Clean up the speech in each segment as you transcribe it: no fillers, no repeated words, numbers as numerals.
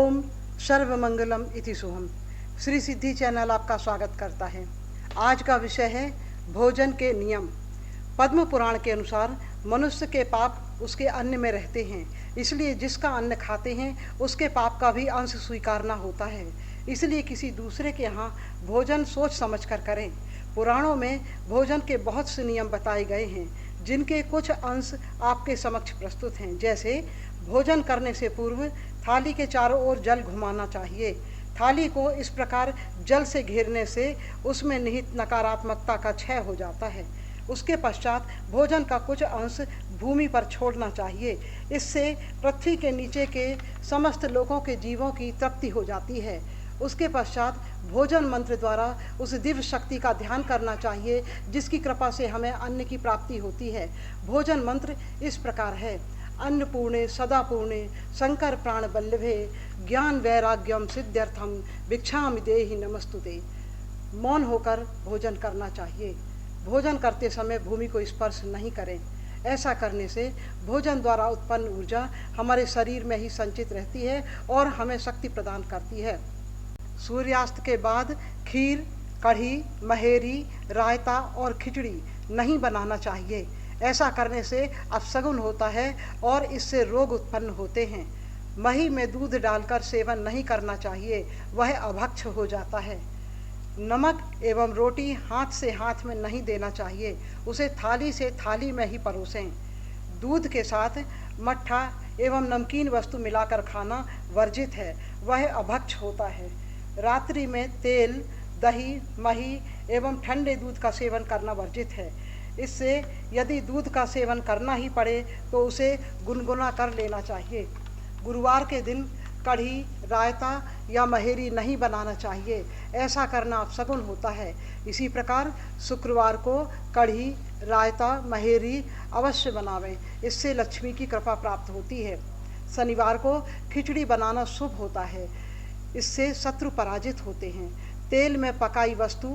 ओम सर्वमंगलम इति शुभम। श्री सिद्धि चैनल आपका स्वागत करता है। आज का विषय है भोजन के नियम। पद्म पुराण के अनुसार मनुष्य के पाप उसके अन्न में रहते हैं, इसलिए जिसका अन्न खाते हैं उसके पाप का भी अंश स्वीकारना होता है। इसलिए किसी दूसरे के यहाँ भोजन सोच समझ कर करें। पुराणों में भोजन के बहुत से नियम बताए गए हैं, जिनके कुछ अंश आपके समक्ष प्रस्तुत हैं। जैसे भोजन करने से पूर्व थाली के चारों ओर जल घुमाना चाहिए। थाली को इस प्रकार जल से घेरने से उसमें निहित नकारात्मकता का क्षय हो जाता है। उसके पश्चात भोजन का कुछ अंश भूमि पर छोड़ना चाहिए। इससे पृथ्वी के नीचे के समस्त लोगों के जीवों की तृप्ति हो जाती है। उसके पश्चात भोजन मंत्र द्वारा उस दिव्य शक्ति का ध्यान करना चाहिए, जिसकी कृपा से हमें अन्न की प्राप्ति होती है। भोजन मंत्र इस प्रकार है: अन्नपूर्णे सदापूर्णे शंकर प्राण बल्लभे ज्ञान वैराग्यम सिद्ध्यर्थम भिक्षामि देहि नमस्तुते। मौन होकर भोजन करना चाहिए। भोजन करते समय भूमि को स्पर्श नहीं करें। ऐसा करने से भोजन द्वारा उत्पन्न ऊर्जा हमारे शरीर में ही संचित रहती है और हमें शक्ति प्रदान करती है। सूर्यास्त के बाद खीर, कढ़ी, महेरी, रायता और खिचड़ी नहीं बनाना चाहिए। ऐसा करने से अपशगुन होता है और इससे रोग उत्पन्न होते हैं। मही में दूध डालकर सेवन नहीं करना चाहिए, वह अभक्ष हो जाता है। नमक एवं रोटी हाथ से हाथ में नहीं देना चाहिए, उसे थाली से थाली में ही परोसें। दूध के साथ मट्ठा एवं नमकीन वस्तु मिलाकर खाना वर्जित है, वह अभक्ष होता है। रात्रि में तेल, दही, मही एवं ठंडे दूध का सेवन करना वर्जित है। इससे यदि दूध का सेवन करना ही पड़े तो उसे गुनगुना कर लेना चाहिए। गुरुवार के दिन कढ़ी, रायता या महेरी नहीं बनाना चाहिए, ऐसा करना अपशगुन होता है। इसी प्रकार शुक्रवार को कढ़ी, रायता, महेरी अवश्य बनावें, इससे लक्ष्मी की कृपा प्राप्त होती है। शनिवार को खिचड़ी बनाना शुभ होता है, इससे शत्रु पराजित होते हैं। तेल में पकाई वस्तु,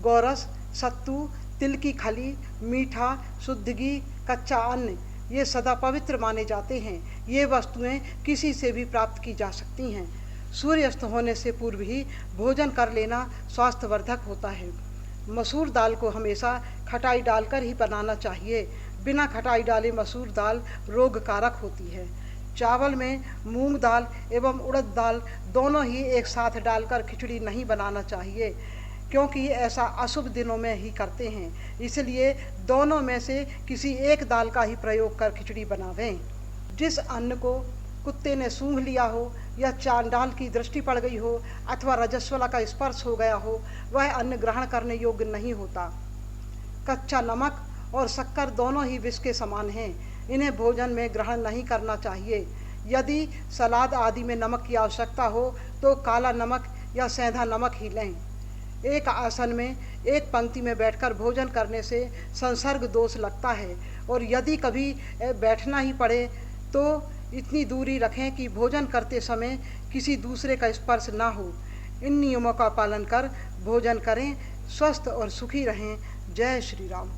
गोरस, सत्तू, तिल की खली, मीठा, शुद्ध घी, कच्चा अन्न ये सदा पवित्र माने जाते हैं। ये वस्तुएं किसी से भी प्राप्त की जा सकती हैं। सूर्यास्त होने से पूर्व ही भोजन कर लेना स्वास्थ्यवर्धक होता है। मसूर दाल को हमेशा खटाई डालकर ही बनाना चाहिए। बिना खटाई डाले मसूर दाल रोगकारक होती है। चावल में मूंग दाल एवं उड़द दाल दोनों ही एक साथ डालकर खिचड़ी नहीं बनाना चाहिए, क्योंकि ऐसा अशुभ दिनों में ही करते हैं। इसलिए दोनों में से किसी एक दाल का ही प्रयोग कर खिचड़ी बनावें। जिस अन्न को कुत्ते ने सूंघ लिया हो या चांडाल की दृष्टि पड़ गई हो अथवा रजस्वला का स्पर्श हो गया हो, वह अन्न ग्रहण करने योग्य नहीं होता। कच्चा नमक और शक्कर दोनों ही विष के समान हैं, इन्हें भोजन में ग्रहण नहीं करना चाहिए। यदि सलाद आदि में नमक की आवश्यकता हो तो काला नमक या सेंधा नमक ही लें। एक आसन में एक पंक्ति में बैठकर भोजन करने से संसर्ग दोष लगता है, और यदि कभी बैठना ही पड़े तो इतनी दूरी रखें कि भोजन करते समय किसी दूसरे का स्पर्श ना हो। इन नियमों का पालन कर भोजन करें। स्वस्थ और सुखी रहें। जय श्री राम।